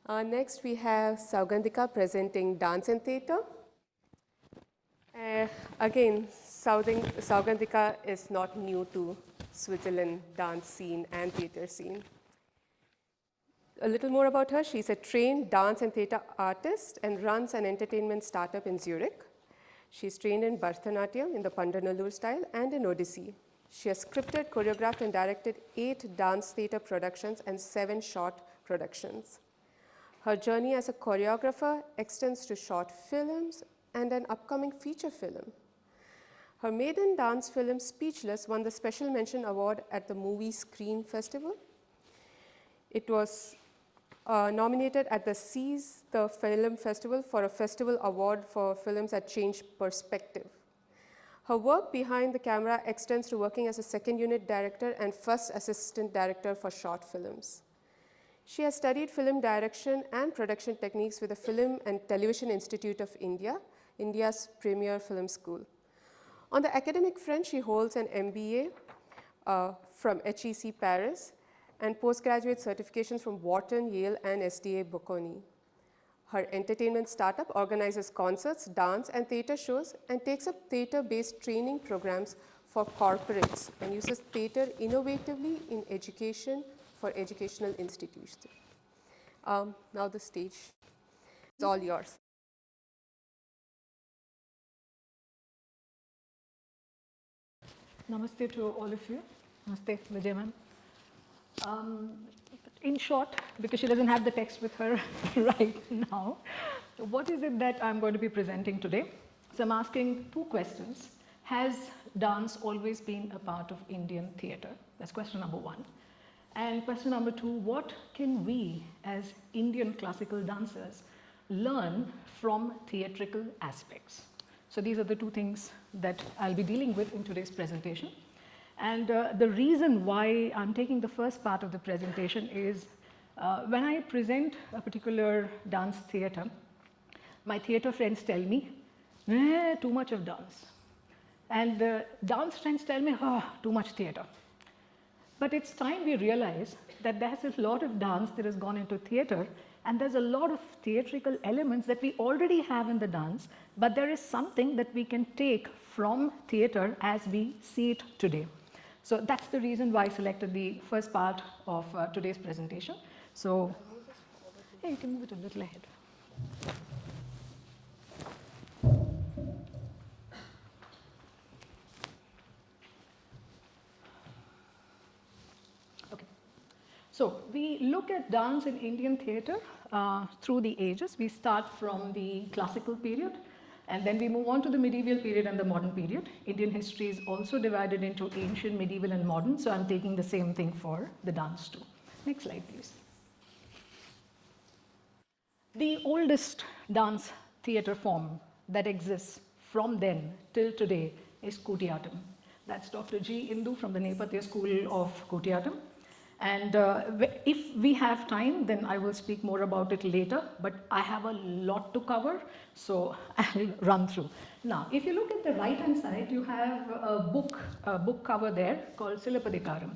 Next, we have Saugandhika presenting dance and theatre. Again, Saugandhika is not new to Switzerland dance scene and theatre scene. A little more about her. She's a trained dance and theatre artist and runs an entertainment startup in Zurich. She's trained in Bharatanatyam in the Pandanallur style and in Odissi. She has scripted, choreographed and directed 8 dance theatre productions and 7 short productions. Her journey as a choreographer extends to short films and an upcoming feature film. Her maiden dance film, Speechless, won the Special Mention Award at the Movie Screen Festival. It was nominated at the Seize the Film Festival for a festival award for films that change perspective. Her work behind the camera extends to working as a second unit director and first assistant director for short films. She has studied film direction and production techniques with the Film and Television Institute of India, India's premier film school. On the academic front, she holds an MBA from HEC Paris and postgraduate certifications from Wharton, Yale, and SDA Bocconi. Her entertainment startup organizes concerts, dance, and theatre shows and takes up theatre-based training programs for corporates and uses theatre innovatively in education for educational institutions. Now the stage is all yours. Namaste to all of you. Namaste, Vijay ma'am. In short, because she doesn't have the text with her right now, what is it that I'm going to be presenting today? So I'm asking 2 questions. Has dance always been a part of Indian theatre? That's question number 1. And question number 2, what can we as Indian classical dancers learn from theatrical aspects? So these are the 2 things that I'll be dealing with in today's presentation. And the reason why I'm taking the first part of the presentation is when I present a particular dance theatre, my theatre friends tell me, too much of dance. And dance friends tell me, too much theatre. But it's time we realize that there's a lot of dance that has gone into theatre, and there's a lot of theatrical elements that we already have in the dance, but there is something that we can take from theatre as we see it today. So that's the reason why I selected the first part of today's presentation. So, yeah, you can move it a little ahead. Okay. So we look at dance in Indian theatre through the ages. We start from the classical period, and then we move on to the medieval period and the modern period. Indian history is also divided into ancient, medieval and modern, so I'm taking the same thing for the dance too. Next slide, please. The oldest dance theatre form that exists from then till today is Kutiyattam. That's Dr. G. Indu from the Nepatya School of Kutiyattam. And if we have time, then I will speak more about it later, but I have a lot to cover, so I'll run through. Now, if you look at the right-hand side, you have a book cover there called Silappatikaram.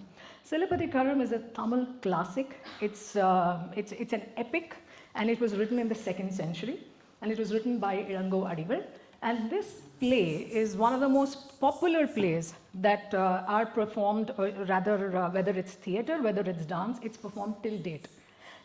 Silappatikaram is a Tamil classic. It's an epic, and it was written in the 2nd century, and it was written by Ilango Adigal. And this play is one of the most popular plays that are performed, or rather whether it's theatre, whether it's dance, it's performed till date.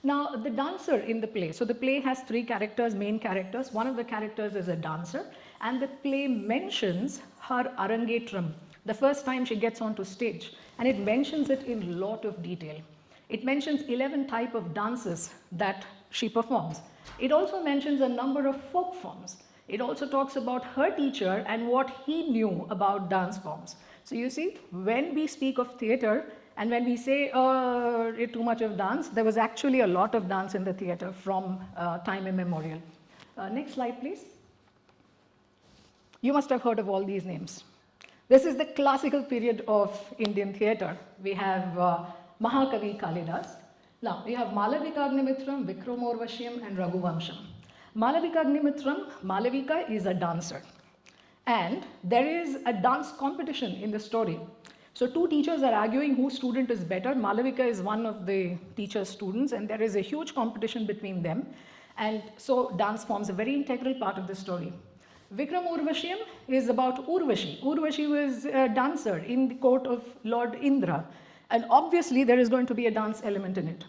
Now the dancer in the play, so the play has 3 characters, main characters. One of the characters is a dancer, and the play mentions her arangetram, the first time she gets onto stage, and it mentions it in a lot of detail. It mentions 11 types of dances that she performs. It also mentions a number of folk forms. It also talks about her teacher and what he knew about dance forms. So you see, when we speak of theatre and when we say too much of dance, there was actually a lot of dance in the theatre from time immemorial. Next slide, please. You must have heard of all these names. This is the classical period of Indian theatre. We have Mahakavi Kalidas. Now, we have Malavika Agnimitram, Vikramorvashyam and Raghuvamsham. Malavika Agnimitram, Malavika is a dancer. And there is a dance competition in the story. So two teachers are arguing whose student is better. Malavika is one of the teacher's students, and there is a huge competition between them. And so dance forms a very integral part of the story. Vikram Urvashiyam is about Urvashi. Urvashi was a dancer in the court of Lord Indra. And obviously there is going to be a dance element in it.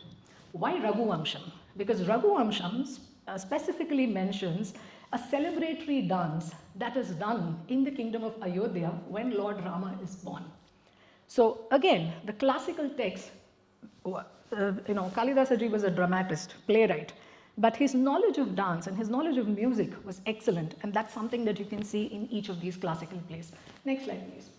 Why Raghuvamsham? Because Raghuvamsham specifically mentions a celebratory dance that is done in the kingdom of Ayodhya when Lord Rama is born. So again, the classical text, Kalidasaji was a dramatist, playwright, but his knowledge of dance and his knowledge of music was excellent, and that's something that you can see in each of these classical plays. Next slide, please.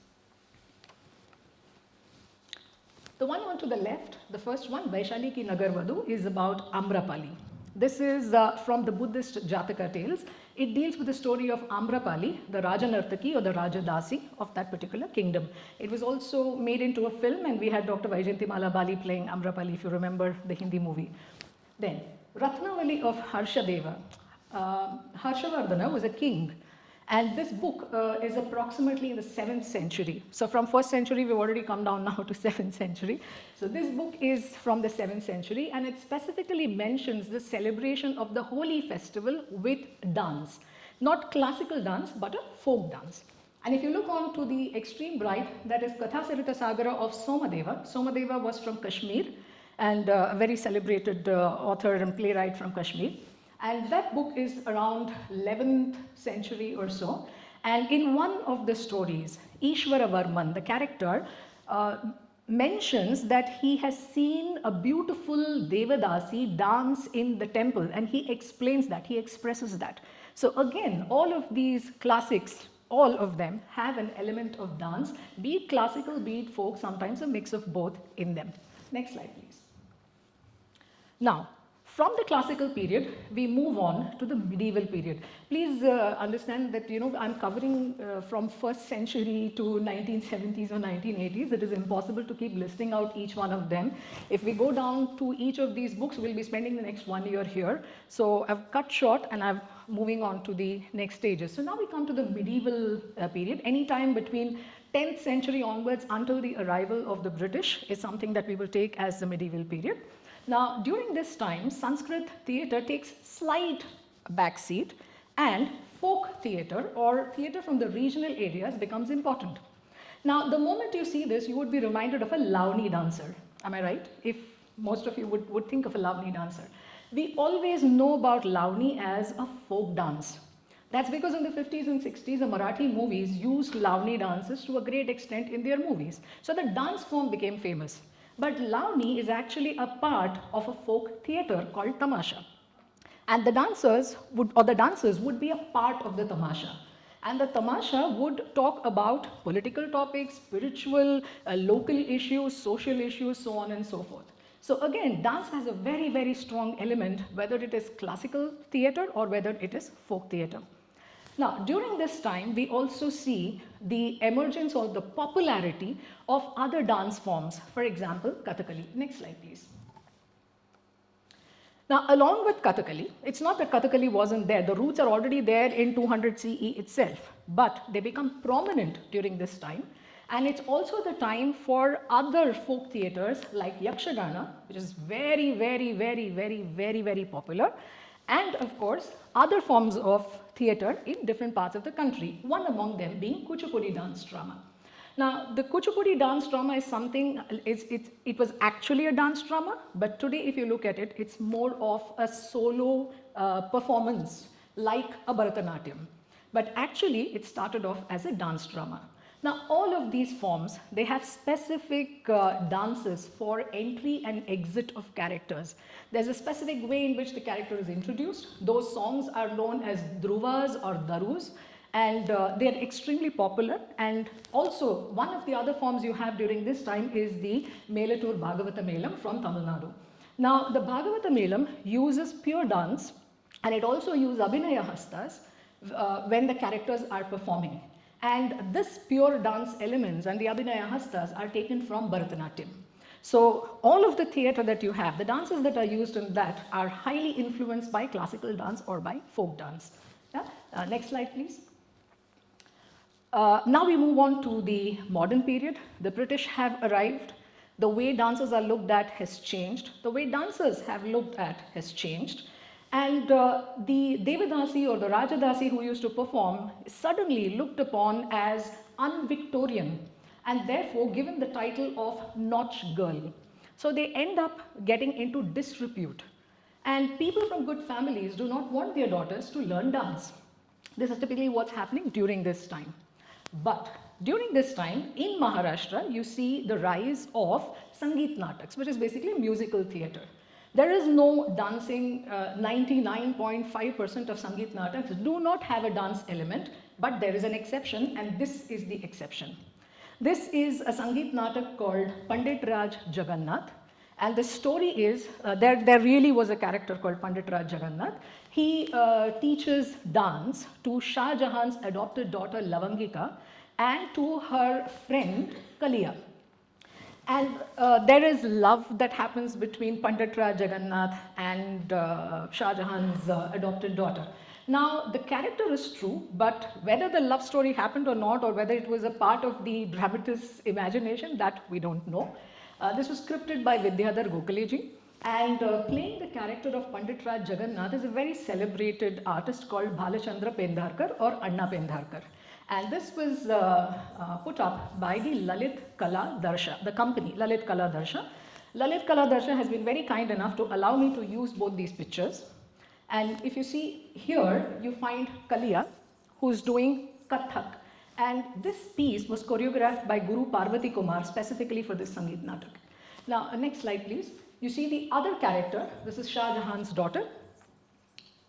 The one on to the left, the first one, Vaishali Ki Nagarvadu, is about Amrapali. This is from the Buddhist Jataka tales. It deals with the story of Amrapali, the Rajanartaki or the Rajadasi of that particular kingdom. It was also made into a film, and we had Dr. Vaijayantimala Bali playing Amrapali, if you remember the Hindi movie. Then, Ratnavali of Harshadeva. Harshavardhana was a king. And this book is approximately in the 7th century. So from 1st century, we've already come down now to 7th century. So this book is from the 7th century, and it specifically mentions the celebration of the Holi festival with dance. Not classical dance, but a folk dance. And if you look on to the extreme right, that is Kathasarita Sagara of Somadeva. Somadeva was from Kashmir, and a very celebrated author and playwright from Kashmir. And that book is around 11th century or so. And in one of the stories, Ishwara Varman, the character, mentions that he has seen a beautiful Devadasi dance in the temple, and he explains that, he expresses that. So again, all of these classics, all of them have an element of dance, be it classical, be it folk, sometimes a mix of both in them. Next slide, please. Now, from the classical period, we move on to the medieval period. Please understand that I'm covering from 1st century to 1970s or 1980s. It is impossible to keep listing out each one of them. If we go down to each of these books, we'll be spending the next 1 year here. So I've cut short and I'm moving on to the next stages. So now we come to the medieval period. Any time between 10th century onwards until the arrival of the British is something that we will take as the medieval period. Now, during this time, Sanskrit theatre takes slight backseat, and folk theatre or theatre from the regional areas becomes important. Now, the moment you see this, you would be reminded of a Lavani dancer. Am I right? If most of you would think of a Lavani dancer. We always know about Lavani as a folk dance. That's because in the 50s and 60s, the Marathi movies used Lavani dances to a great extent in their movies. So the dance form became famous. But Lavani is actually a part of a folk theatre called Tamasha. And the dancers would be a part of the Tamasha. And the Tamasha would talk about political topics, spiritual, local issues, social issues, so on and so forth. So again, dance has a very, very strong element, whether it is classical theatre or whether it is folk theatre. Now, during this time, we also see the emergence or the popularity of other dance forms. For example, Kathakali. Next slide, please. Now, along with Kathakali, it's not that Kathakali wasn't there. The roots are already there in 200 CE itself, but they become prominent during this time. And it's also the time for other folk theatres like Yakshagana, which is very, very, very, very, very, very popular. And of course, other forms of theatre in different parts of the country, one among them being Kuchipudi dance drama. Now, the Kuchipudi dance drama is something, it was actually a dance drama, but today if you look at it, it's more of a solo performance like a Bharatanatyam. But actually, it started off as a dance drama. Now, all of these forms, they have specific dances for entry and exit of characters. There's a specific way in which the character is introduced. Those songs are known as Dhruvas or Darus, and they're extremely popular. And also, one of the other forms you have during this time is the Melatur Bhagavata Melam from Tamil Nadu. Now, the Bhagavata Melam uses pure dance, and it also uses Abhinaya Hastas when the characters are performing. And this pure dance elements and the Abhinaya Hastas are taken from Bharatanatyam. So all of the theatre that you have, the dances that are used in that are highly influenced by classical dance or by folk dance. Yeah? Next slide, please. Now we move on to the modern period. The British have arrived. The way dancers are looked at has changed. The way dancers have looked at has changed. And the Devadasi or the Rajadasi who used to perform is suddenly looked upon as un-Victorian and therefore given the title of Nautch girl. So they end up getting into disrepute. And people from good families do not want their daughters to learn dance. This is typically what's happening during this time. But during this time, in Maharashtra, you see the rise of Sangeet Nataks, which is basically musical theatre. There is no dancing, 99.5% of Sangeet Nataks do not have a dance element, but there is an exception, and this is the exception. This is a Sangeet Natak called Pandit Raj Jagannath. And the story is, there really was a character called Pandit Raj Jagannath. He teaches dance to Shah Jahan's adopted daughter Lavangika and to her friend Kalia. And there is love that happens between Pandit Raj Jagannath and Shah Jahan's adopted daughter. Now, the character is true, but whether the love story happened or not, or whether it was a part of the dramatist's imagination, that we don't know. This was scripted by Vidyadhar Gokhaleji, and playing the character of Pandit Raj Jagannath is a very celebrated artist called Bhalachandra Pendharkar or Anna Pendharkar. And this was put up by the Lalit Kala Darsha, the company Lalit Kala Darsha. Lalit Kala Darsha has been very kind enough to allow me to use both these pictures. And if you see here, you find Kalia, who's doing Kathak. And this piece was choreographed by Guru Parvati Kumar specifically for this Sangeet Natak. Now, next slide, please. You see the other character. This is Shah Jahan's daughter,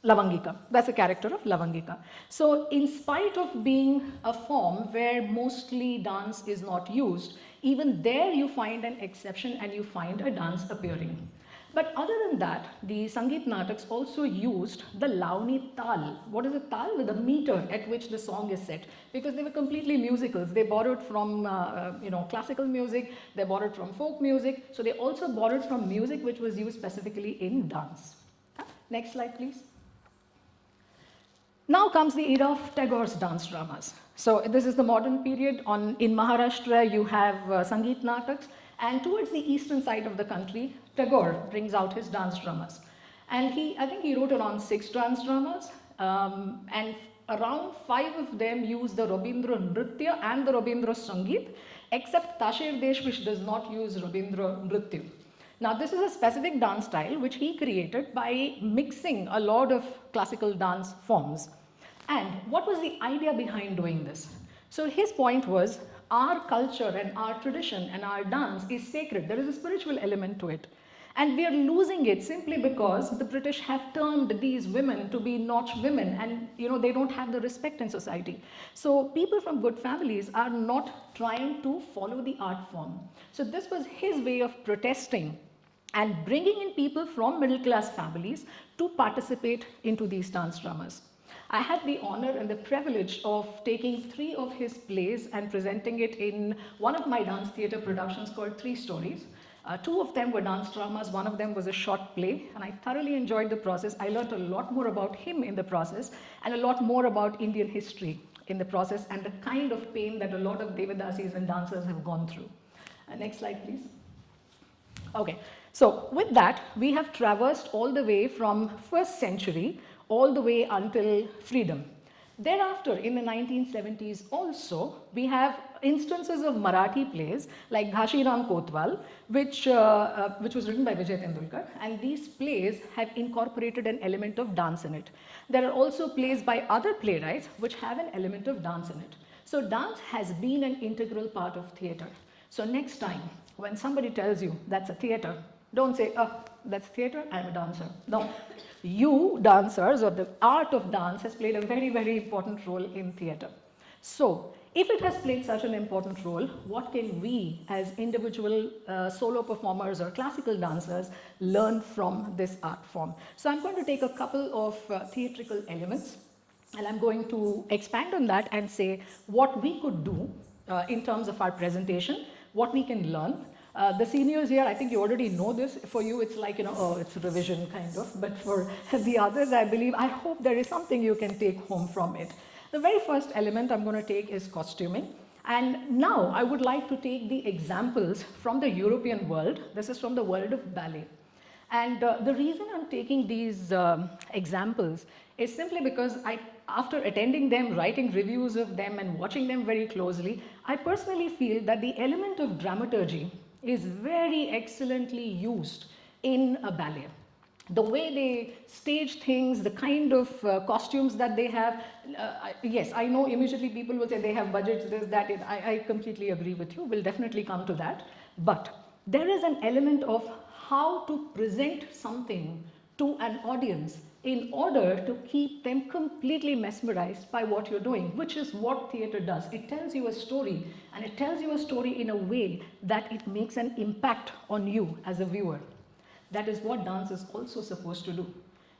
Lavangika. That's a character of Lavangika. So, in spite of being a form where mostly dance is not used, even there you find an exception and you find a dance appearing. But other than that, the Sangeet Nataks also used the Launi Tal. What is a Tal? The meter at which the song is set, because they were completely musicals. They borrowed from classical music, they borrowed from folk music, so they also borrowed from music which was used specifically in dance. Next slide, please. Now comes the era of Tagore's dance dramas. So this is the modern period. In Maharashtra, you have Sangeet Nataks. And towards the eastern side of the country, Tagore brings out his dance dramas. And I think he wrote around 6 dance dramas, and around 5 of them use the Rabindra Nritya and the Rabindra Sangeet, except Tasher Desh, which does not use Rabindra Nritya. Now, this is a specific dance style which he created by mixing a lot of classical dance forms. And what was the idea behind doing this? So his point was, our culture and our tradition and our dance is sacred. There is a spiritual element to it. And we are losing it simply because the British have termed these women to be Nautch women, and they don't have the respect in society. So people from good families are not trying to follow the art form. So this was his way of protesting and bringing in people from middle class families to participate into these dance dramas. I had the honor and the privilege of taking 3 of his plays and presenting it in one of my dance theatre productions called 3 Stories. 2 of them were dance dramas, 1 of them was a short play, and I thoroughly enjoyed the process. I learned a lot more about him in the process and a lot more about Indian history in the process and the kind of pain that a lot of Devadasis and dancers have gone through. Next slide, please. Okay, so with that, we have traversed all the way from 1st century all the way until freedom. Thereafter, in the 1970s also, we have instances of Marathi plays like Ghashiram Kotwal, which was written by Vijay Tendulkar, and these plays have incorporated an element of dance in it. There are also plays by other playwrights which have an element of dance in it. So dance has been an integral part of theatre. So next time, when somebody tells you that's a theatre, don't say, oh, that's theatre, I'm a dancer. No. You dancers, or the art of dance, has played a very, very important role in theatre. So, if it has played such an important role, what can we as individual solo performers or classical dancers learn from this art form? So, I'm going to take a couple of theatrical elements and I'm going to expand on that and say what we could do in terms of our presentation, what we can learn. The seniors here, I think you already know this. For you, it's like, oh, it's revision kind of. But for the others, I hope there is something you can take home from it. The very first element I'm going to take is costuming. And now I would like to take the examples from the European world. This is from the world of ballet. And the reason I'm taking these examples is simply because after attending them, writing reviews of them and watching them very closely, I personally feel that the element of dramaturgy is very excellently used in a ballet. The way they stage things, the kind of costumes that they have. Yes, I know immediately people will say they have budgets, this, that. I completely agree with you. We'll definitely come to that. But there is an element of how to present something to an audience in order to keep them completely mesmerized by what you're doing, which is what theatre does. It tells you a story, and it tells you a story in a way that it makes an impact on you as a viewer. That is what dance is also supposed to do.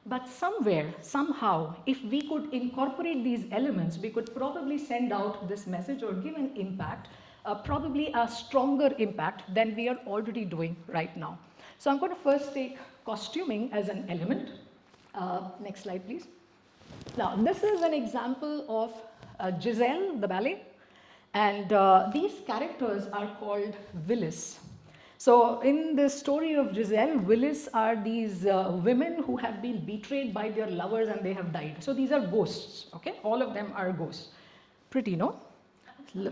But somewhere, somehow, if we could incorporate these elements, we could probably send out this message or give an impact, probably a stronger impact than we are already doing right now. So I'm going to first take costuming as an element. Next slide, please. Now, this is an example of Giselle, the ballet. And these characters are called Willis. So in the story of Giselle, Willis are these women who have been betrayed by their lovers and they have died. So these are ghosts, okay? All of them are ghosts. Pretty, no?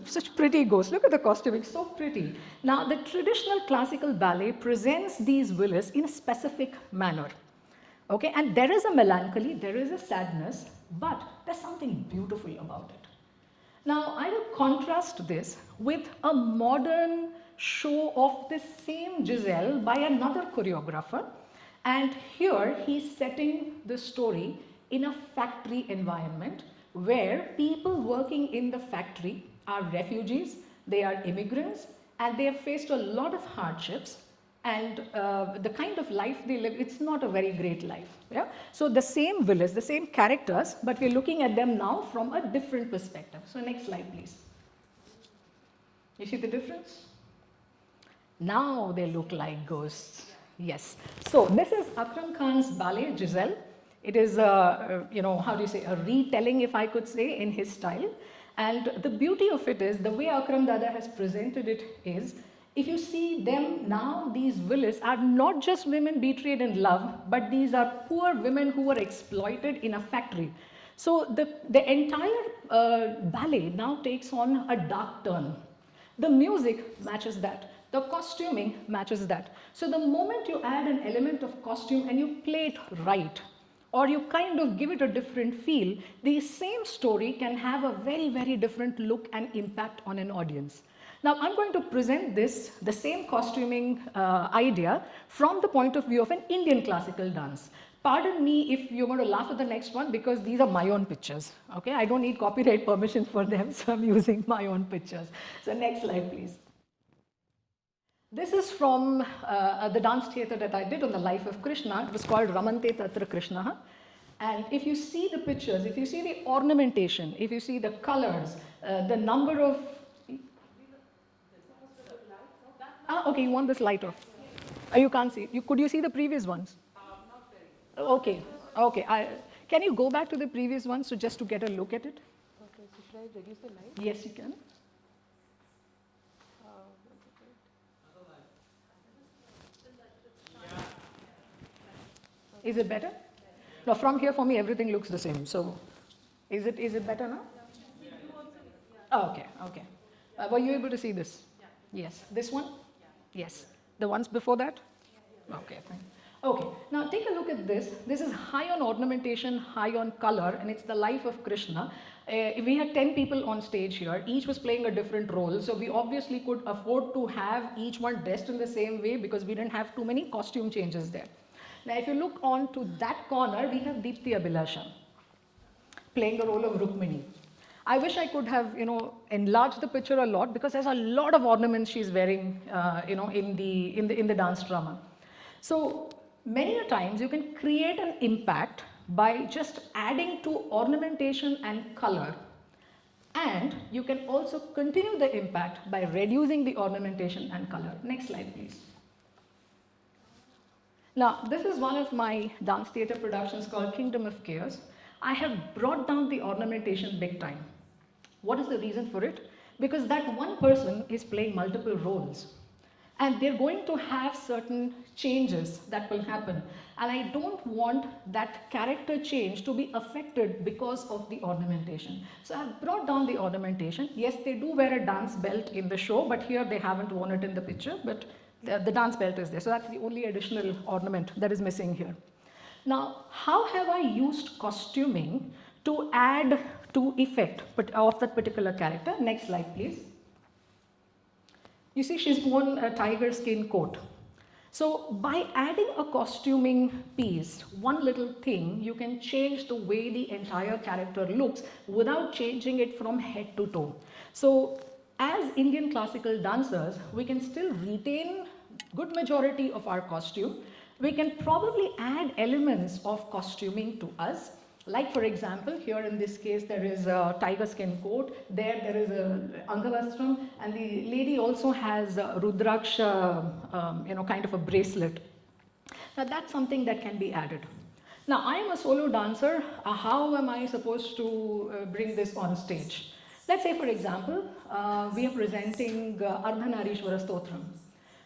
Such pretty ghosts. Look at the costuming, so pretty. Now, the traditional classical ballet presents these Willis in a specific manner, okay? And there is a melancholy, there is a sadness, but there's something beautiful about it. Now, I will contrast this with a modern show of the same Giselle by another choreographer, and here he's setting the story in a factory environment where people working in the factory are refugees, they are immigrants, and they have faced a lot of hardships, and the kind of life they live, it's not a very great life. Yeah? So the same Willis, the same characters, but we're looking at them now from a different perspective. So next slide, please. You see the difference? Now they look like ghosts. Yes. So this is Akram Khan's ballet, Giselle. It is how do you say, a retelling, if I could say, in his style. And the beauty of it is, the way Akram Dada has presented it is, if you see them now, these Willis are not just women betrayed in love, but these are poor women who were exploited in a factory. So the entire ballet now takes on a dark turn. The music matches that. The costuming matches that. So the moment you add an element of costume and you play it right, or you kind of give it a different feel, the same story can have a very, very different look and impact on an audience. Now, I'm going to present this, the same costuming idea, from the point of view of an Indian classical dance. Pardon me if you're going to laugh at the next one, because these are my own pictures. Okay, I don't need copyright permission for them, so I'm using my own pictures. So next slide, please. This is from the dance theatre that I did on the life of Krishna. It was called Ramante Tatra Krishna. And if you see the pictures, if you see the ornamentation, if you see the colors, the number of... okay, you want this light off. You can't see. Could you see the previous ones? Not very. Okay. Can you go back to the previous ones so just to get a look at it? Okay, so should I reduce the light? Yes, you can. Is it better? No, from here for me everything looks the same. So, is it better now? Oh, okay. Were you able to see this? Yes. This one? Yes. The ones before that? Okay, fine. Okay, now take a look at this. This is high on ornamentation, high on color, and it's the life of Krishna. We had 10 people on stage here. Each was playing a different role. So we obviously could afford to have each one dressed in the same way because we didn't have too many costume changes there. Now, if you look on to that corner, we have Deepti Abhilasha playing the role of Rukmini. I wish I could have, enlarged the picture a lot, because there's a lot of ornaments she's wearing, in the dance drama. So many a times you can create an impact by just adding to ornamentation and color, and you can also continue the impact by reducing the ornamentation and color. Next slide, please. Now, this is one of my dance theatre productions called Kingdom of Chaos. I have brought down the ornamentation big time. What is the reason for it? Because that one person is playing multiple roles. And they're going to have certain changes that will happen. And I don't want that character change to be affected because of the ornamentation. So I've brought down the ornamentation. Yes, they do wear a dance belt in the show, but here they haven't worn it in the picture, but the dance belt is there. So that's the only additional ornament that is missing here. Now, how have I used costuming to add to effect of that particular character? Next slide, please. You see, she's worn a tiger skin coat. So by adding a costuming piece, one little thing, you can change the way the entire character looks without changing it from head to toe. So as Indian classical dancers, we can still retain good majority of our costume. We can probably add elements of costuming to us. Like for example, here in this case, there is a tiger skin coat, there is a Angavastram, and the lady also has a Rudraksha, kind of a bracelet. Now that's something that can be added. Now I am a solo dancer, how am I supposed to bring this on stage? Let's say for example, we are presenting Ardhanarishwara Stotram.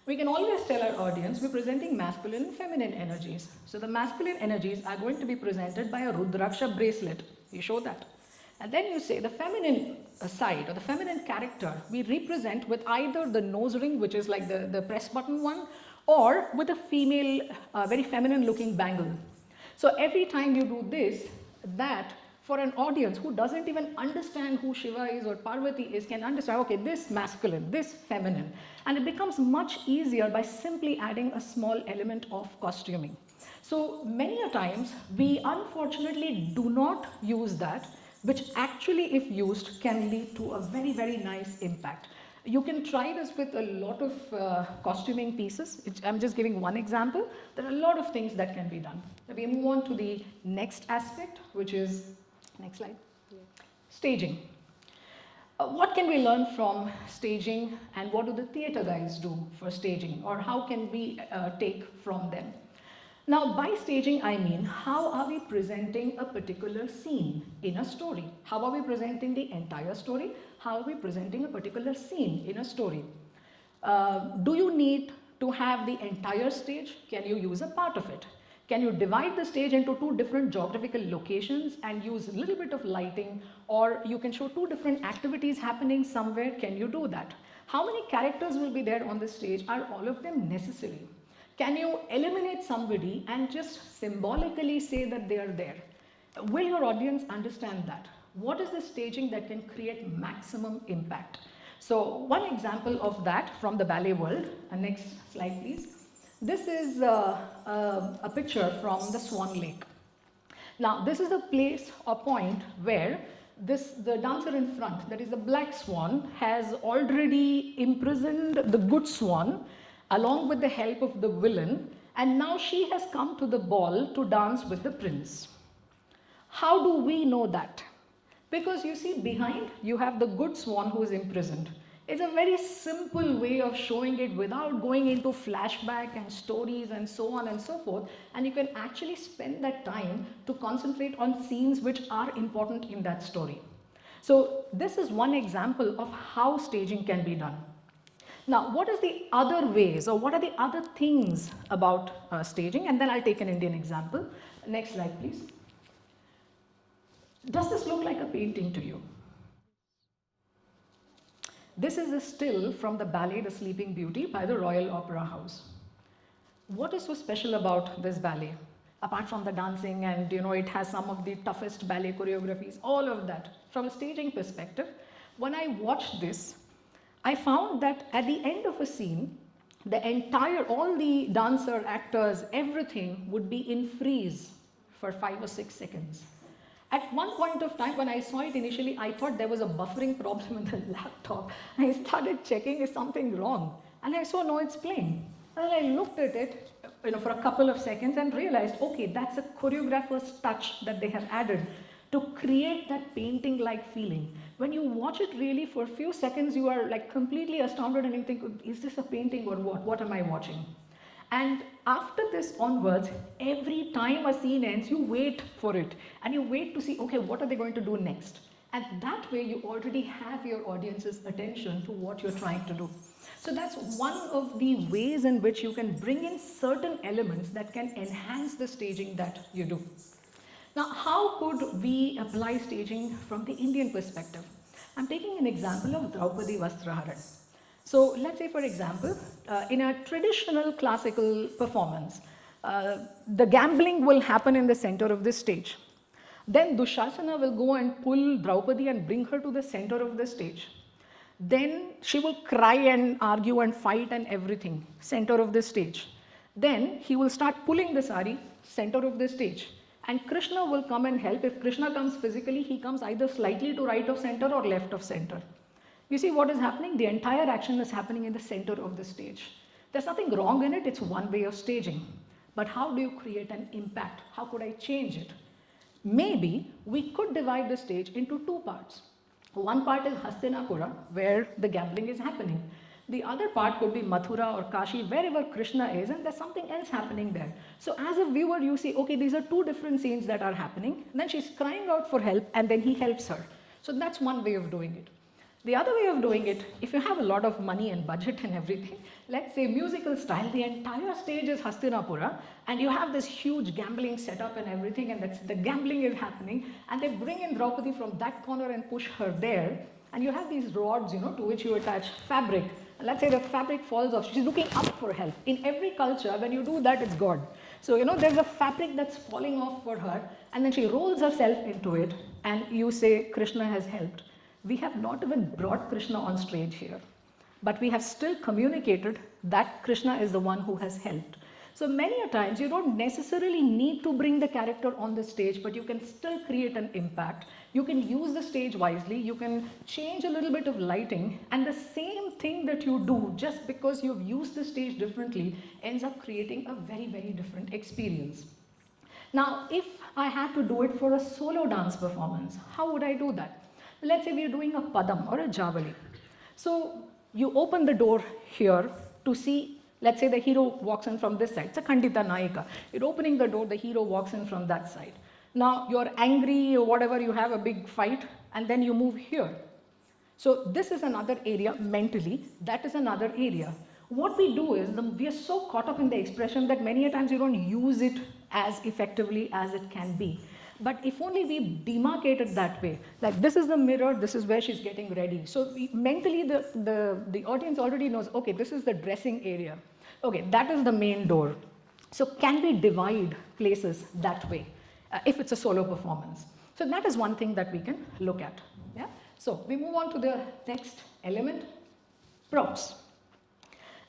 We can always tell our audience we're presenting masculine and feminine energies. So the masculine energies are going to be presented by a Rudraksha bracelet. You show that. And then you say the feminine side or the feminine character we represent with either the nose ring, which is like the press button one, or with a female, very feminine looking bangle. So every time you do this, that for an audience who doesn't even understand who Shiva is or Parvati is can understand, okay, this masculine, this feminine. And it becomes much easier by simply adding a small element of costuming. So many a times we unfortunately do not use that, which actually if used can lead to a very, very nice impact. You can try this with a lot of costuming pieces. I'm just giving one example. There are a lot of things that can be done. We move on to the next aspect, which is, next slide, staging. What can we learn from staging, and what do the theatre guys do for staging, or how can we take from them? Now, by staging, I mean, how are we presenting a particular scene in a story? How are we presenting the entire story? How are we presenting a particular scene in a story? Do you need to have the entire stage? Can you use a part of it? Can you divide the stage into two different geographical locations and use a little bit of lighting, or you can show two different activities happening somewhere? Can you do that? How many characters will be there on the stage? Are all of them necessary? Can you eliminate somebody and just symbolically say that they are there? Will your audience understand that? What is the staging that can create maximum impact? So one example of that from the ballet world, next slide please. This is a picture from the Swan Lake. Now this is a place or point where the dancer in front, that is the black swan, has already imprisoned the good swan along with the help of the villain, and now she has come to the ball to dance with the prince. How do we know that? Because you see behind you have the good swan who is imprisoned. It's a very simple way of showing it without going into flashback and stories and so on and so forth, and you can actually spend that time to concentrate on scenes which are important in that story. So this is one example of how staging can be done. Now, what is the other ways, or what are the other things about staging? And then I'll take an Indian example. Next slide, please. Does this look like a painting to you? This is a still from the ballet The Sleeping Beauty by the Royal Opera House. What is so special about this ballet? Apart from the dancing and it has some of the toughest ballet choreographies, all of that. From a staging perspective, when I watched this, I found that at the end of a scene, all the dancer, actors, everything would be in freeze for 5 or 6 seconds. At one point of time, when I saw it initially, I thought there was a buffering problem in the laptop. I started checking, is something wrong? And I saw, no, it's playing. And I looked at it for a couple of seconds and realized, okay, that's a choreographer's touch that they have added to create that painting-like feeling. When you watch it really for a few seconds, you are like completely astounded and you think, is this a painting or what? What am I watching? And after this onwards, every time a scene ends, you wait for it and you wait to see, okay, what are they going to do next? And that way you already have your audience's attention to what you're trying to do. So that's one of the ways in which you can bring in certain elements that can enhance the staging that you do. Now, how could we apply staging from the Indian perspective? I'm taking an example of Draupadi Vastraharan. So let's say, for example, in a traditional classical performance, the gambling will happen in the center of the stage. Then Dushasana will go and pull Draupadi and bring her to the center of the stage. Then she will cry and argue and fight and everything, center of the stage. Then he will start pulling the sari, center of the stage. And Krishna will come and help. If Krishna comes physically, he comes either slightly to right of center or left of center. You see what is happening? The entire action is happening in the center of the stage. There's nothing wrong in it, it's one way of staging. But how do you create an impact? How could I change it? Maybe we could divide the stage into two parts. One part is Hastinapura, where the gambling is happening. The other part could be Mathura or Kashi, wherever Krishna is, and there's something else happening there. So as a viewer, you see, okay, these are two different scenes that are happening. Then she's crying out for help, and then he helps her. So that's one way of doing it. The other way of doing it, if you have a lot of money and budget and everything, let's say musical style, the entire stage is Hastinapura, and you have this huge gambling setup and everything, and the gambling is happening, and they bring in Draupadi from that corner and push her there, and you have these rods, to which you attach fabric. And let's say the fabric falls off, she's looking up for help. In every culture, when you do that, it's God. So, there's a fabric that's falling off for her, and then she rolls herself into it, and you say, Krishna has helped. We have not even brought Krishna on stage here, but we have still communicated that Krishna is the one who has helped. So many a times you don't necessarily need to bring the character on the stage, but you can still create an impact. You can use the stage wisely, you can change a little bit of lighting, and the same thing that you do just because you've used the stage differently ends up creating a very, very different experience. Now, if I had to do it for a solo dance performance, how would I do that? Let's say we're doing a padam or a javali. So you open the door here to see, let's say the hero walks in from this side. It's a Khandita Nayika. You're opening the door, the hero walks in from that side. Now you're angry or whatever, you have a big fight, and then you move here. So this is another area mentally, that is another area. What we do is, we are so caught up in the expression that many a times you don't use it as effectively as it can be. But if only we demarcate it that way, like this is the mirror, this is where she's getting ready. So mentally the audience already knows, okay, this is the dressing area. Okay, that is the main door. So can we divide places that way if it's a solo performance? So that is one thing that we can look at. Yeah? So we move on to the next element, props.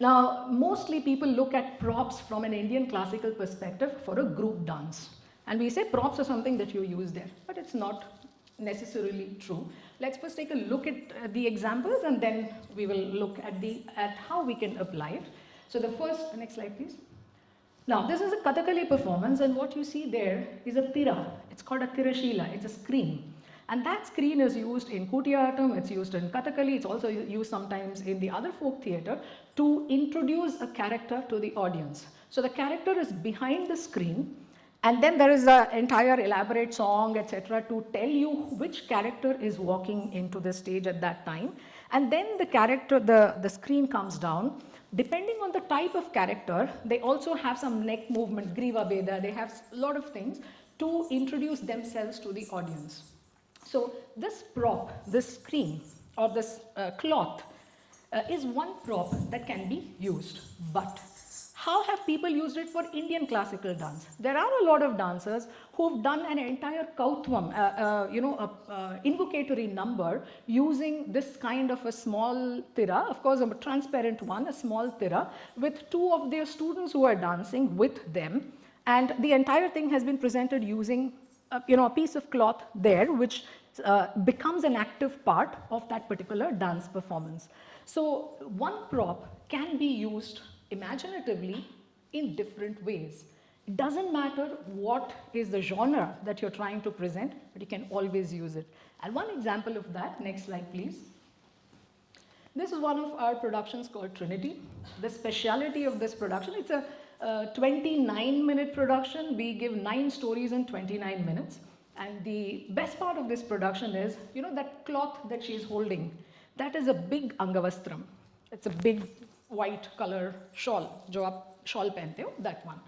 Now, mostly people look at props from an Indian classical perspective for a group dance. And we say props are something that you use there, but it's not necessarily true. Let's first take a look at the examples, and then we will look at how we can apply it. So the first, next slide please. Now this is a Kathakali performance, and what you see there is a tira. It's called a tirashila, it's a screen. And that screen is used in Kutiyattam, it's used in Kathakali, it's also used sometimes in the other folk theatre to introduce a character to the audience. So the character is behind the screen, and then there is an entire elaborate song, etc., to tell you which character is walking into the stage at that time. And then the character, the screen comes down. Depending on the type of character, they also have some neck movement, Griva Beda, they have a lot of things to introduce themselves to the audience. So this prop, this screen or this cloth is one prop that can be used. But how have people used it for Indian classical dance? There are a lot of dancers who've done an entire kautvam, invocatory number using this kind of a small tira, of course a transparent one, a small tira, with two of their students who are dancing with them. And the entire thing has been presented using a piece of cloth there, which becomes an active part of that particular dance performance. So one prop can be used imaginatively in different ways. It doesn't matter what is the genre that you're trying to present, but you can always use it. And one example of that, next slide please. This is one of our productions called Trinity. The speciality of this production, it's a 29-minute production. We give 9 stories in 29 minutes. And the best part of this production is, you know, that cloth that she's holding, that is a big angavastram. It's a big white color shawl, jo aap shawl pehante ho, that one.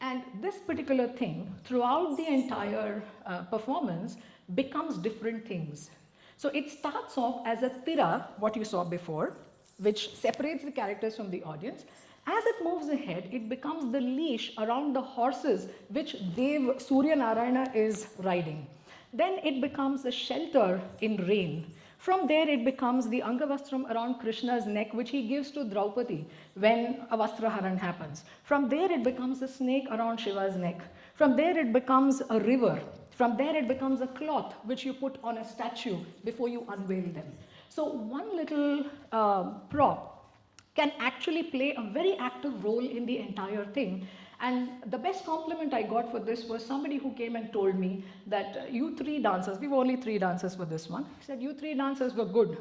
And this particular thing, throughout the entire performance, becomes different things. So it starts off as a tira, what you saw before, which separates the characters from the audience. As it moves ahead, it becomes the leash around the horses which Dev Surya Narayana is riding. Then it becomes a shelter in rain. From there, it becomes the Angavastram around Krishna's neck, which he gives to Draupadi when a Vastraharan happens. From there, it becomes a snake around Shiva's neck. From there, it becomes a river. From there, it becomes a cloth which you put on a statue before you unveil them. So one little prop can actually play a very active role in the entire thing. And the best compliment I got for this was somebody who came and told me that you 3 dancers, we were only 3 dancers for this one. He said, you 3 dancers were good,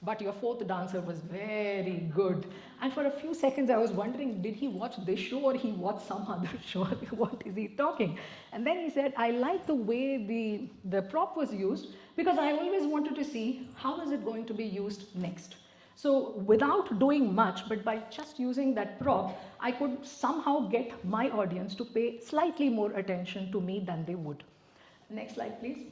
but your 4th dancer was very good. And for a few seconds I was wondering, did he watch this show or he watched some other show? What is he talking? And then he said, I like the way the prop was used because I always wanted to see how is it going to be used next. So without doing much, but by just using that prop, I could somehow get my audience to pay slightly more attention to me than they would. Next slide, please.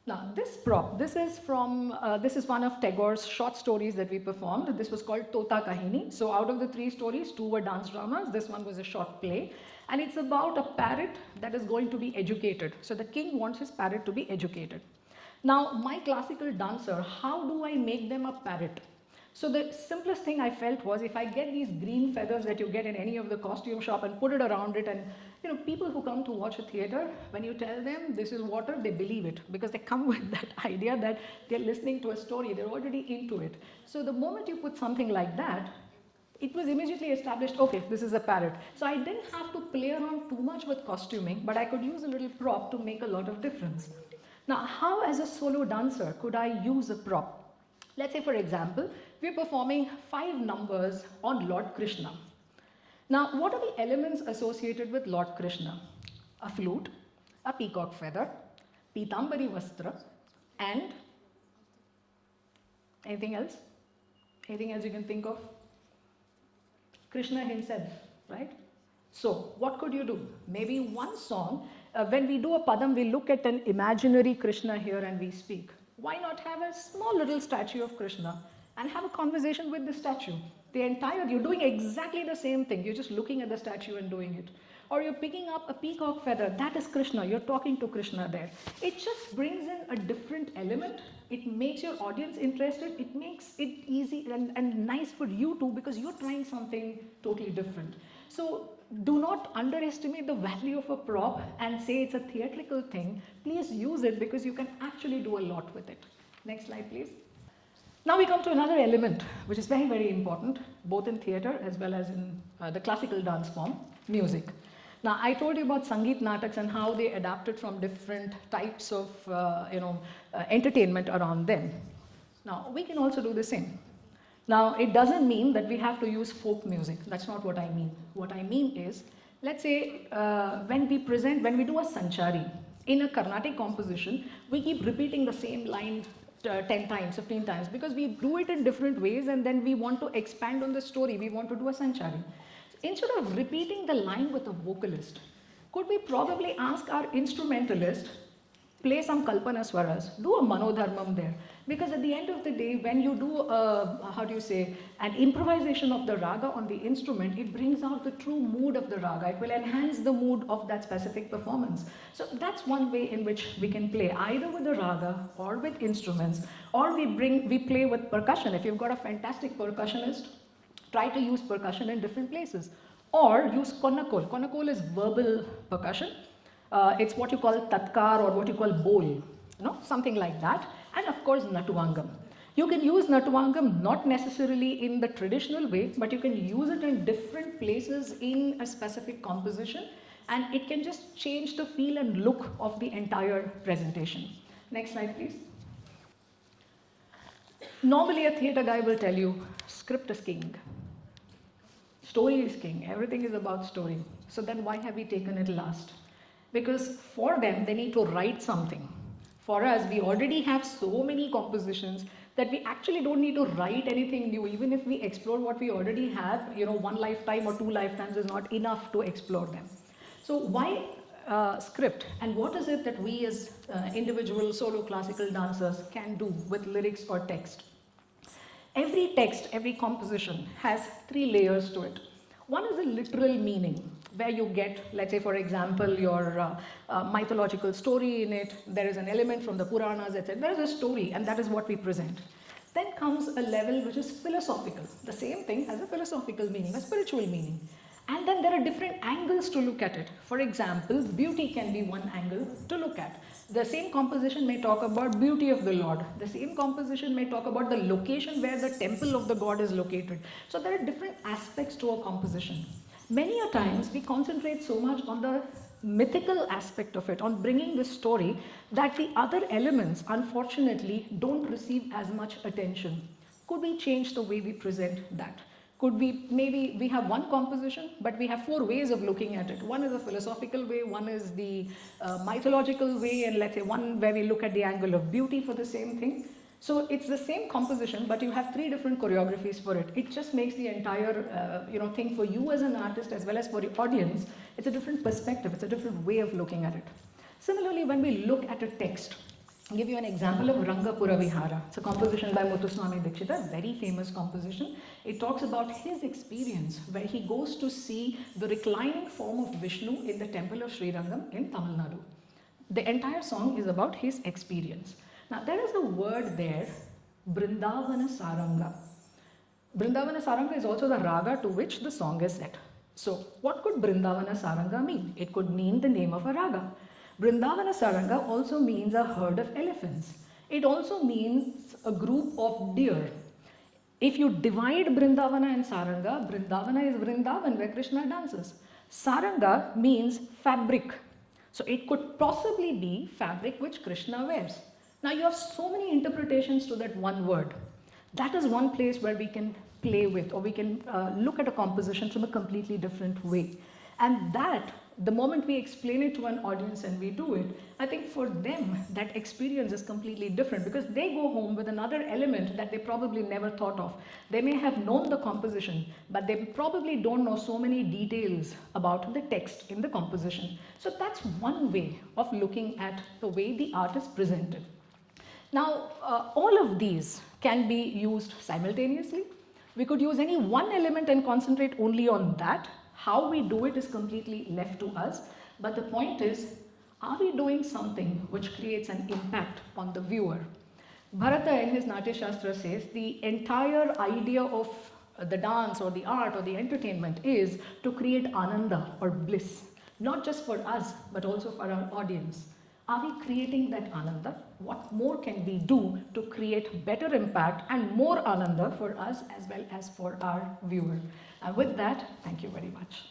Now this prop, this is one of Tagore's short stories that we performed. This was called Tota Kahini. So out of the 3 stories, 2 were dance dramas. This one was a short play. And it's about a parrot that is going to be educated. So the king wants his parrot to be educated. Now, my classical dancer, how do I make them a parrot? So the simplest thing I felt was if I get these green feathers that you get in any of the costume shop and put it around it, and you know, people who come to watch a theater, when you tell them this is water, they believe it because they come with that idea that they're listening to a story, they're already into it. So the moment you put something like that, it was immediately established, okay, this is a parrot. So I didn't have to play around too much with costuming, but I could use a little prop to make a lot of difference. Now, how as a solo dancer could I use a prop? Let's say, for example, we're performing 5 numbers on Lord Krishna. Now, what are the elements associated with Lord Krishna? A flute, a peacock feather, Pitambari Vastra, and anything else? Anything else you can think of? Krishna himself, right? So, what could you do? Maybe one song. When we do a padam, we look at an imaginary Krishna here and we speak. Why not have a small little statue of Krishna and have a conversation with the statue? You're doing exactly the same thing. You're just looking at the statue and doing it. Or you're picking up a peacock feather. That is Krishna. You're talking to Krishna there. It just brings in a different element. It makes your audience interested. It makes it easy and nice for you too because you're trying something totally different. So do not underestimate the value of a prop and say it's a theatrical thing. Please use it because you can actually do a lot with it. Next slide, please. Now we come to another element which is very, very important, both in theatre as well as in the classical dance form, music. Now I told you about Sangeet Nataks and how they adapted from different types of entertainment around them. Now we can also do the same. Now, it doesn't mean that we have to use folk music. That's not what I mean. What I mean is, let's say when we do a Sanchari, in a Carnatic composition, we keep repeating the same line 10 times, 15 times, because we do it in different ways and then we want to expand on the story. We want to do a Sanchari. Instead of repeating the line with a vocalist, could we probably ask our instrumentalist, play some Kalpana Swaras, do a Manodharmam there. Because at the end of the day, when you do, an improvisation of the raga on the instrument, it brings out the true mood of the raga. It will enhance the mood of that specific performance. So that's one way in which we can play, either with the raga or with instruments, or we play with percussion. If you've got a fantastic percussionist, try to use percussion in different places. Or use Konnakol. Konnakol is verbal percussion. It's what you call tatkar or what you call bol, something like that. And of course, Natuvangam. You can use Natuvangam not necessarily in the traditional way, but you can use it in different places in a specific composition, and it can just change the feel and look of the entire presentation. Next slide, please. Normally, a theatre guy will tell you, script is king. Story is king. Everything is about story. So then why have we taken it last? Because for them, they need to write something. For us, we already have so many compositions that we actually don't need to write anything new. Even if we explore what we already have, one lifetime or two lifetimes is not enough to explore them. So why script, and what is it that we as individual solo classical dancers can do with lyrics or text? Every text, every composition has three layers to it. One is a literal meaning, where you get, let's say for example, your mythological story in it. There is an element from the Puranas, etc. There is a story, and that is what we present. Then comes a level which is philosophical. The same thing has a philosophical meaning, a spiritual meaning. And then there are different angles to look at it. For example, beauty can be one angle to look at. The same composition may talk about beauty of the Lord. The same composition may talk about the location where the temple of the god is located. So there are different aspects to a composition. Many a times we concentrate so much on the mythical aspect of it, on bringing the story, that the other elements unfortunately don't receive as much attention. Could we change the way we present that? Could we, maybe we have one composition, but we have four ways of looking at it. One is a philosophical way, one is the mythological way, and let's say one where we look at the angle of beauty for the same thing. So it's the same composition, but you have three different choreographies for it. It just makes the entire thing for you as an artist as well as for your audience. It's a different perspective, it's a different way of looking at it. Similarly, when we look at a text, I'll give you an example of Rangapura Vihara. It's a composition by Muthuswami Dikshita, very famous composition. It talks about his experience where he goes to see the reclining form of Vishnu in the temple of Sri Rangam in Tamil Nadu. The entire song is about his experience. Now there is a word there, Brindavana Saranga. Brindavana Saranga is also the raga to which the song is set. So what could Brindavana Saranga mean? It could mean the name of a raga. Brindavana Saranga also means a herd of elephants. It also means a group of deer. If you divide Brindavana and Saranga, Brindavana is Vrindavan where Krishna dances. Saranga means fabric. So it could possibly be fabric which Krishna wears. Now you have so many interpretations to that one word. That is one place where we can play with, or we can look at a composition from a completely different way. And that, the moment we explain it to an audience and we do it, I think for them that experience is completely different, because they go home with another element that they probably never thought of. They may have known the composition, but they probably don't know so many details about the text in the composition. So that's one way of looking at the way the art is presented. Now, all of these can be used simultaneously. We could use any one element and concentrate only on that. How we do it is completely left to us. But the point is, are we doing something which creates an impact on the viewer? Bharata in his Natya Shastra says the entire idea of the dance or the art or the entertainment is to create ananda or bliss, not just for us, but also for our audience. Are we creating that ananda? What more can we do to create better impact and more ananda for us as well as for our viewer? And with that, thank you very much.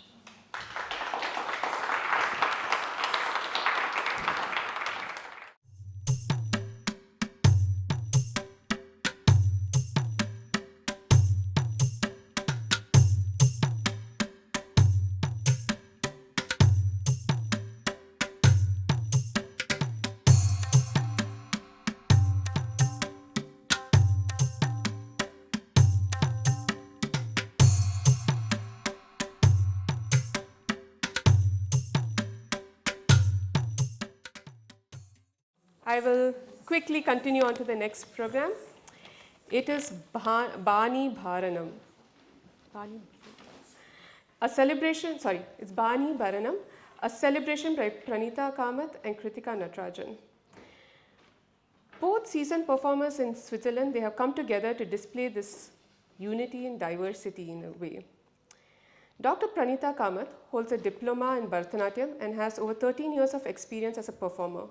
I will quickly continue on to the next program. It is Bani Bharanam. It's Bani Bharanam, a celebration by Pranita Kamath and Kritika Natarajan. Both seasoned performers in Switzerland, they have come together to display this unity and diversity in a way. Dr. Pranita Kamath holds a diploma in Bharatanatyam and has over 13 years of experience as a performer.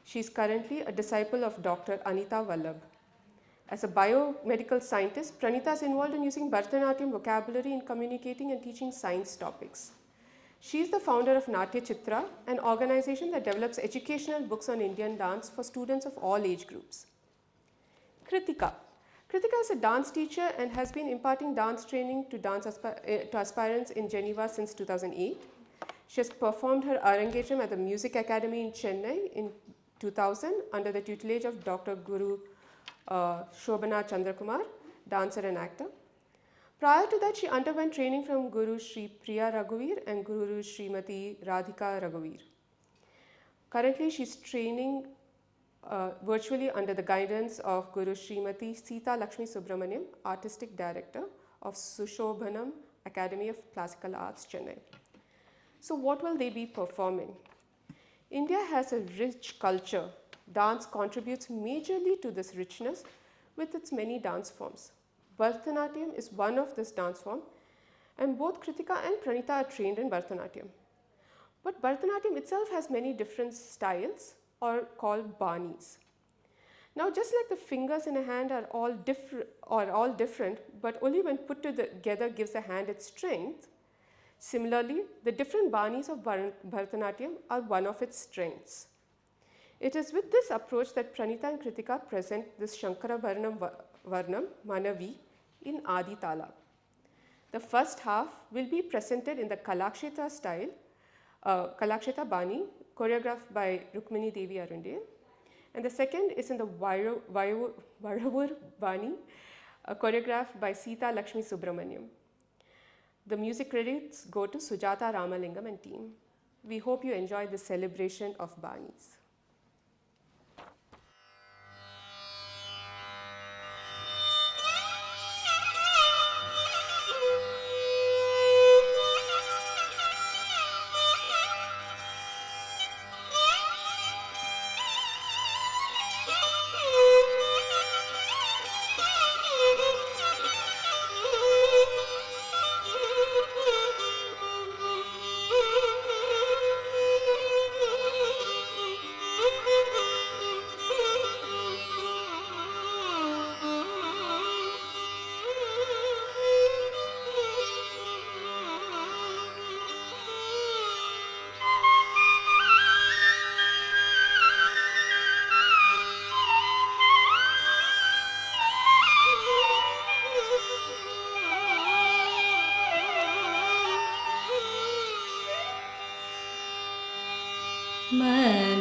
She is currently a disciple of Dr. Anita Vallabh. As a biomedical scientist, Pranita is involved in using Bharatanatyam vocabulary in communicating and teaching science topics. She is the founder of Natya Chitra, an organization that develops educational books on Indian dance for students of all age groups. Kritika. Kritika is a dance teacher and has been imparting dance training to to aspirants in Geneva since 2008. She has performed her Arangetram at the Music Academy in Chennai in 2000 under the tutelage of Dr. Guru Shobhana Chandrakumar, dancer and actor. Prior to that, she underwent training from Guru Sri Priya Raghuveer and Guru Srimati Radhika Raghuveer. Currently, she is training virtually under the guidance of Guru Srimati Sita Lakshmi Subramaniam, Artistic Director of Sushobhanam Academy of Classical Arts, Chennai. So what will they be performing? India has a rich culture. Dance contributes majorly to this richness with its many dance forms. Bharatanatyam is one of this dance form, and both Kritika and Pranita are trained in Bharatanatyam. But Bharatanatyam itself has many different styles or called banis. Now, just like the fingers in a hand are all different, but only when put together gives the hand its strength, similarly, the different banis of Bharatanatyam are one of its strengths. It is with this approach that Pranita and Kritika present this Shankara Varnam Manavi in Adi Tala. The first half will be presented in the Kalakshetra style, Kalakshetra Bani, choreographed by Rukmini Devi Arundel, and the second is in the Varavur Bani, choreographed by Sita Lakshmi Subramaniam. The music credits go to Sujata Ramalingam and team. We hope you enjoy the celebration of Banis.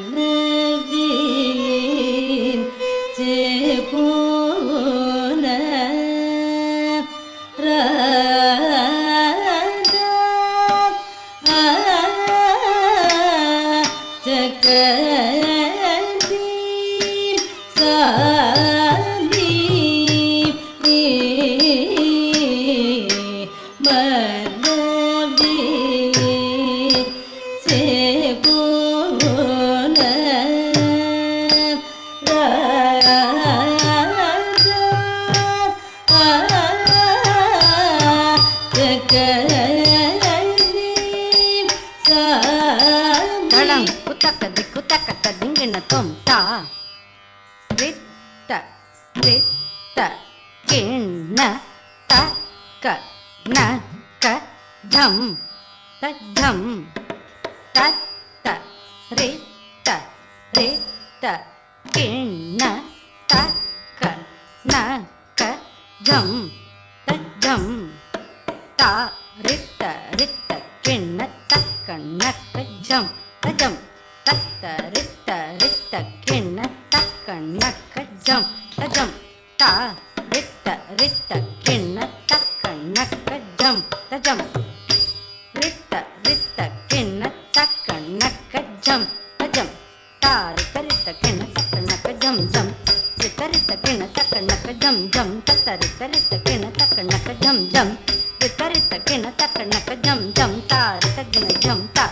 Manavin Jepona Radha Jaganti Sali Manavin Jepona Talang kutaka di kutaka ta dingina tom ta ritta kinna ta ka na ka dham ta dham ta ta ritta kinna ta ka na ka dham ta dham ta ritta kinna ta ka na ka dham ta dham ta ta ritta kinna ta ka na ka dham ta dham ta ritta kinna ta ka na ka dham ta dham ritta kinna ta ka na ka dham ta dham ta ritta kinna ta ka na ka dham dham ritta kinna ta ka na ka dham dham ta ta ritta kinna ta ka na ka dham dham ritta kinna ta ka na ka dham dham ta ritta kinna dham ta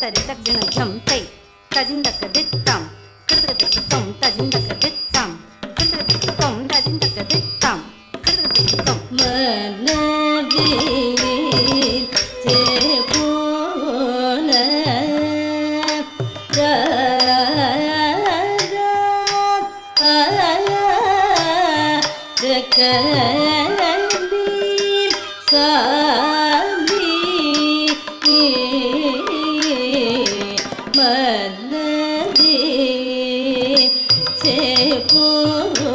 ta ritta kinna dham tai ta dinda ka dittam kritta tom ta dinda ka dittam kritta tom ta dinda ka dittam kritta tom Manavin Jepona Radha Jaganti Sali Manavin Jepona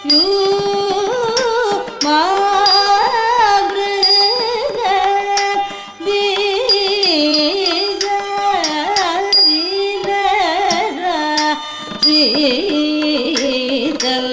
you மா மிருக பீஜ வினர ஸ்ரீதல்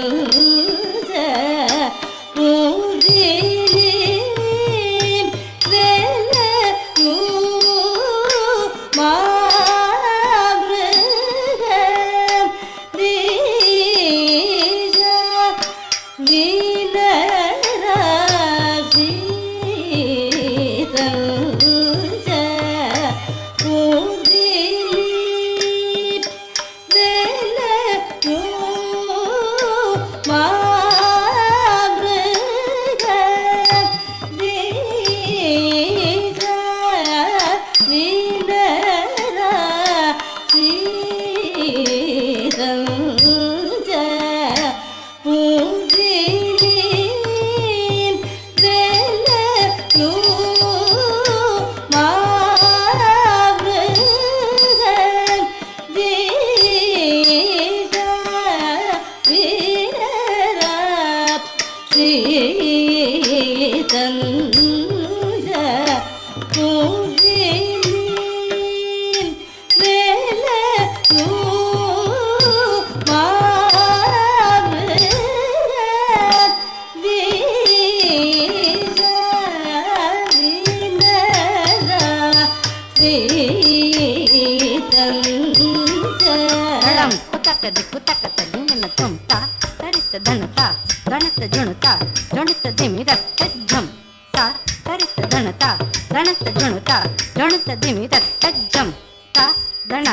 தளம் குத்தக்கதி குத்தக்கத்ததி நின்ன தொம்தா தரித்த தனதா தனத்த ஜுணுதா ஜுணுத்த திமி தத்த ஜம் தா தரித்த தனதா தனத்த ஜுணுதா ஜுணுத்த திமி தத்த ஜம் தா தன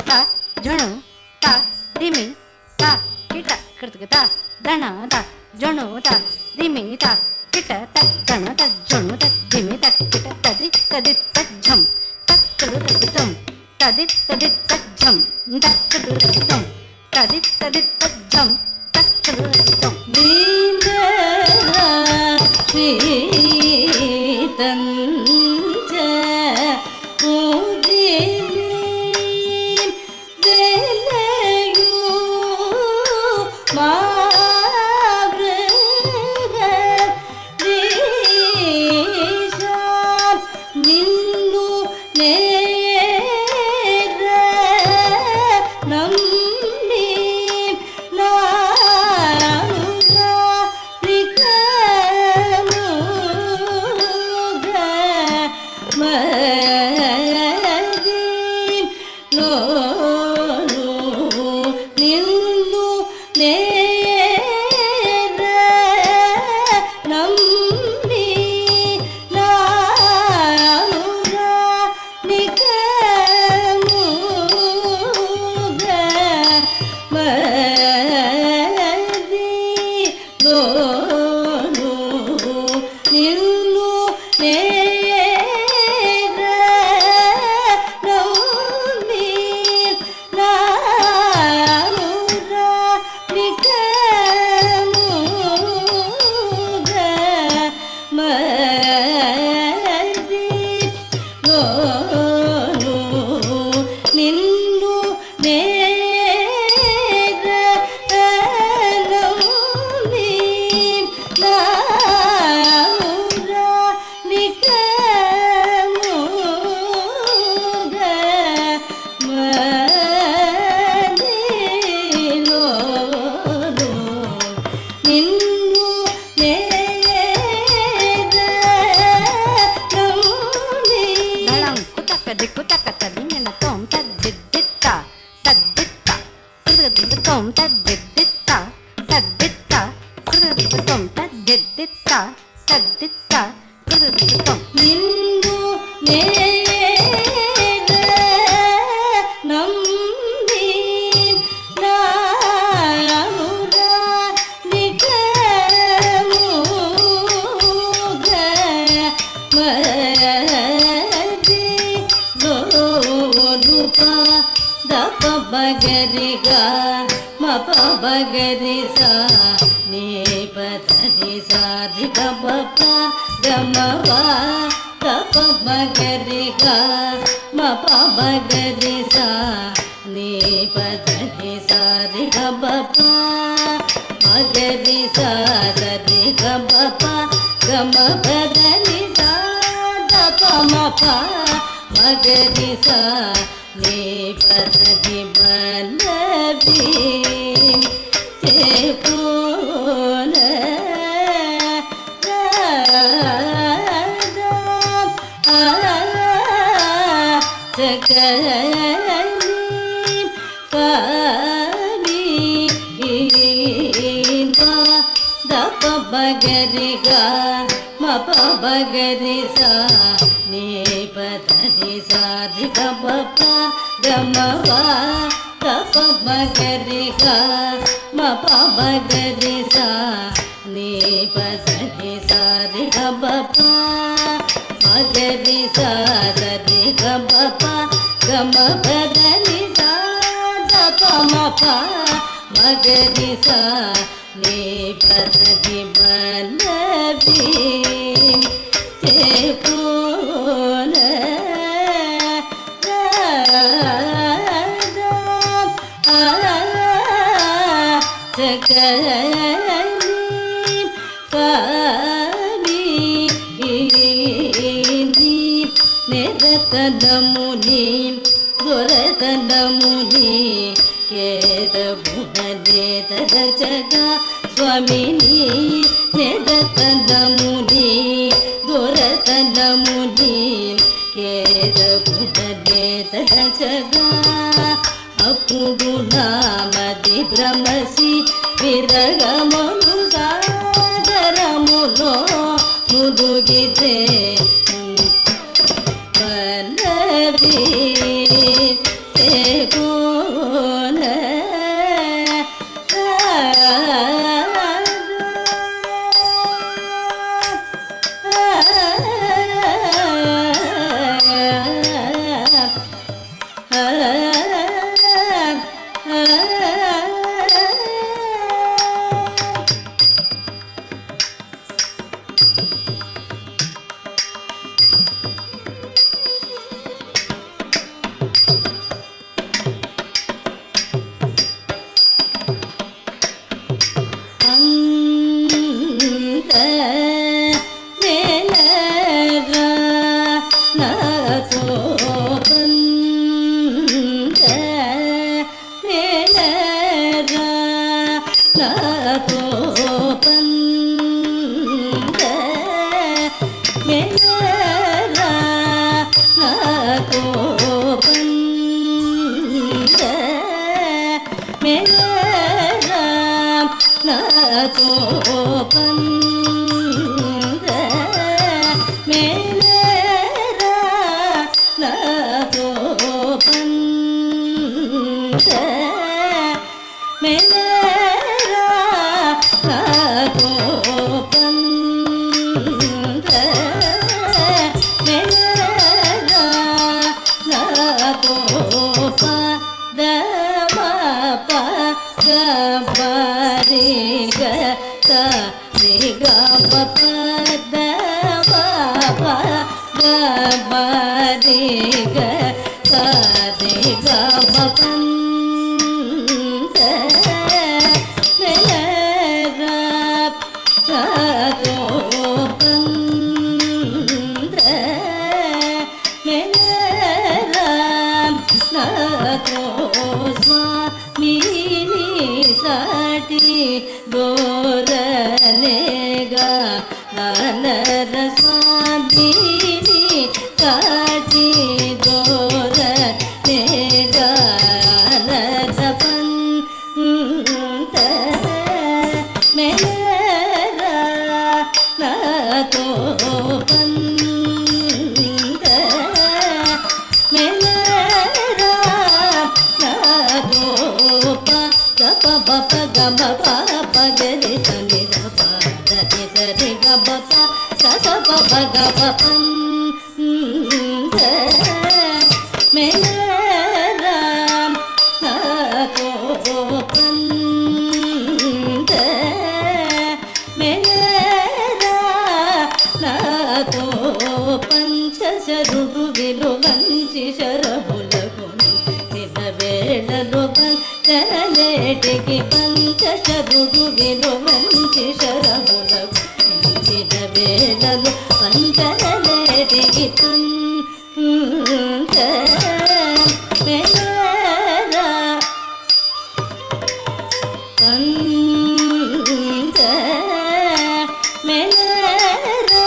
தா ஜுணு தா திமி தா கிட்ட கிடத்துக்கு தா தன தா ஜுணு தா திமி தா கிட்ட த தன த ஜுணு த திமி த கிட்ட ததி ததி த ஜம் தக்கடு தம் ததித் ததித் தஜ்ஜம் தக்கடு தம் ததித் ததித் தஜ்ஜம் தக்கடு தம் தீனரா ஸ்ரீதஞ்ச பூஜினீம் வேலையூ மாவ்ருக வீஷாம் நின்னு நேர நம்மீம் நானுரா ரிகமுக மதீம் லோலு நின்னு நேர நம்மீ நானுரா நிகமுக மதி லோலு நின்னு நேர நம்மீ நானுரா நிகமுக மதி லோலு நின்னு நேர நம்மೀ ನಾನುರಾ ನಿಗಮುಗ ಮದಿಲೋಲು ನಿನ್ನು ನೇರ நம்மீ தளம் குத்தக்கதி குத்தக்கத்ததி நின்ன தொம் தத்தித்தித்தா தத்தித்தா குருகதி தொம் தத்தித்தித்தா தத்தித்தா குருகதி தொம் தத்தித்தித்தா தத்தித்தா குருகதி தொம் ನಿನ್ನು ನೇರ நம்மீ ನಾನುರಾ ನಿಗಮುಗ ಮದಿ ಲೋಲುಪ ದಪ ಬಗರಿಗ ಮಪ ಬಗರಿಸ ನೀ ಪದನಿ ಸಾಧಿ ಗಮ ಗಮವ ದಪ ಬಗರಿಗ ಮಪ ಬಗರಿಸ ನೀ ಪದನಿ ಸಾಧಿ ಗಮ గరి సా సరి గ ప ప గ మ ప ద ని సా ద ప మ ప మ గరి సా ని ప ద ని ప న వి చే పు న Gari ga ma pa ba gari sa ni pa da ni sa ri ga pa pa ga ma pa da pa ba gari ga ma pa ba gari sa ni pa da ni sa ri ga pa pa ma gari sa da ri ga pa pa ga ma pa da ni sa da pa ma pa ma gari sa ni pa da ni pa na vi te pu na ra da a te ka ni pa mi ni ne da ta da mu ni do ra ta da mu ni ke da bu na de ta da jaga Swamini Nedatandamuni Doratandamuni Keda Buddha Netadajaga Apudu Namadi Brahmasi Viragamonu Sadaramuno Mudugite Panavi Sekona దిగి పంచశరుడు విలువంచి శరములకు ఇంచిన వేళలు పంచలేటికి మేళరా మేళరా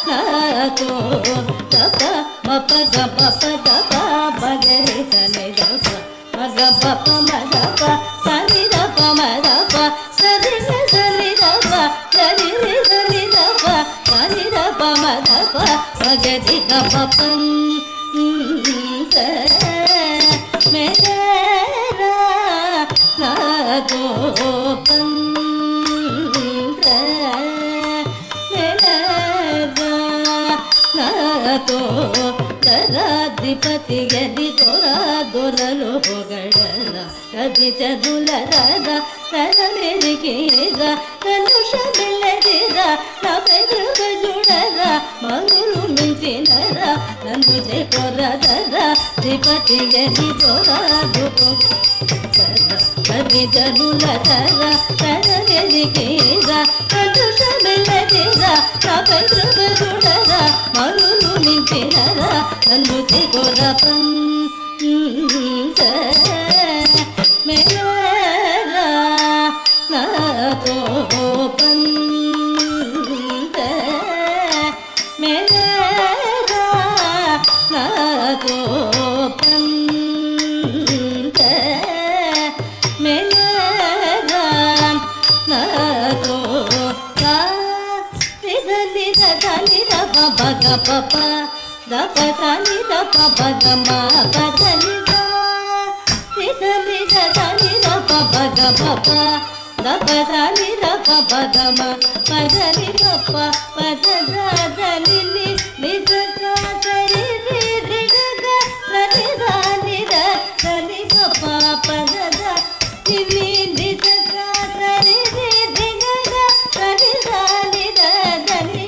నాతో తప మప గప దప బగరి సని దప మగ పప మదప సని దప మదప సరి సని దప సరి సని దప సని దప మదప మగది గప మేళరా నాతో నాతో తరాధిపతి గది దొరా దొరలు పొగడర రవి చదుల రద తనమెరిగిర కలుష మెల్లదిర నా పెరుగ జుడర మరులు మించినర నన్ను చెకొరదర ధిపతి గది దొరా రవి జనుల తర తనమెరిగిర కలుష మెల్లదిర నా పెరుగ జుడర మరులు మించినర నన్ను చెకొర మేళరా నాతో మేళరా నాతో మేళరా నాతో రిజలి రజలి రప భగ పప దప సని దప భగ మా పదని రిజలి రజలి రప భగ పప దప సని దప భగ మా పదని దప పద దని నిజ సరి రి రి గ సని దని ర సని పప పద ని నిజ సరి రి రి గ సని దని ర దని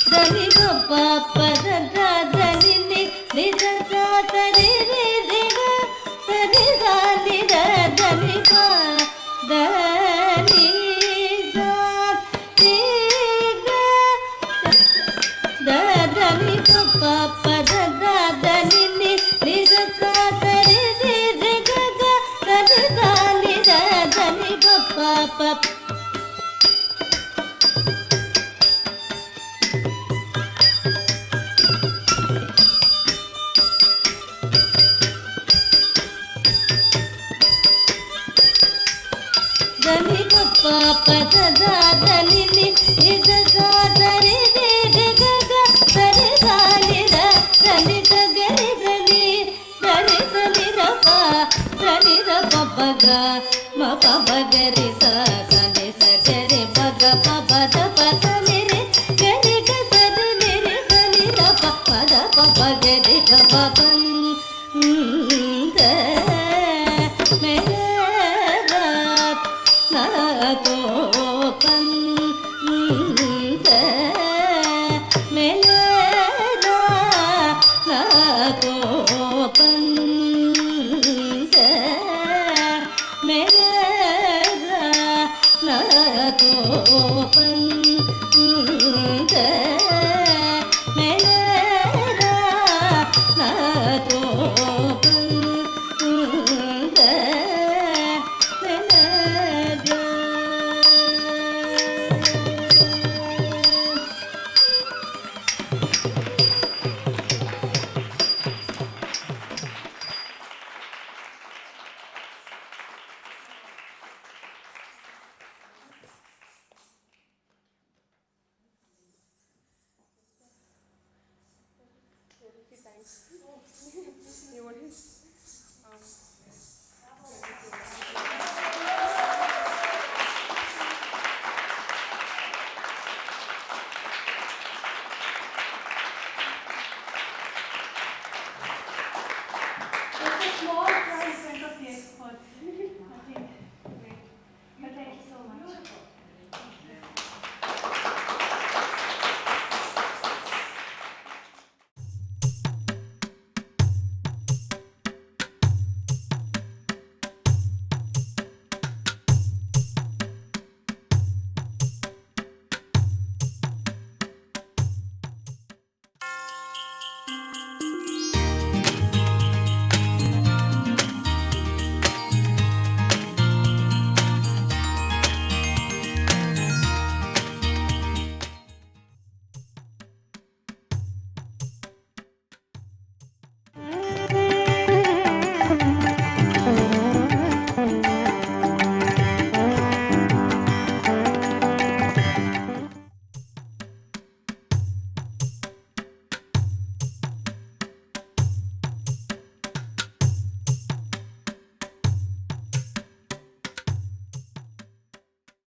దని గప్ప పద దని నిజ సరి రి రి గ సరి దని ర దని ప దని సా రి గ దని గప్ప పద దని నిజ సరి రి రి గ సరి దని ర దని గప్ప ప దని గప్ప పద దని నిజ సరి రి రి గ సరి దని ర దని సగరి సని దని సని ర ప దని ర ప బగ మ ప బగరి స సని సగరి బగ ప పద పద ని రి గరి గ సరి ని రి సని ర ప పద ప బగరి గ ప ప మేళరా నాతో మేళరా నాతో మేళరా నాతో మేళరా నాతో You want to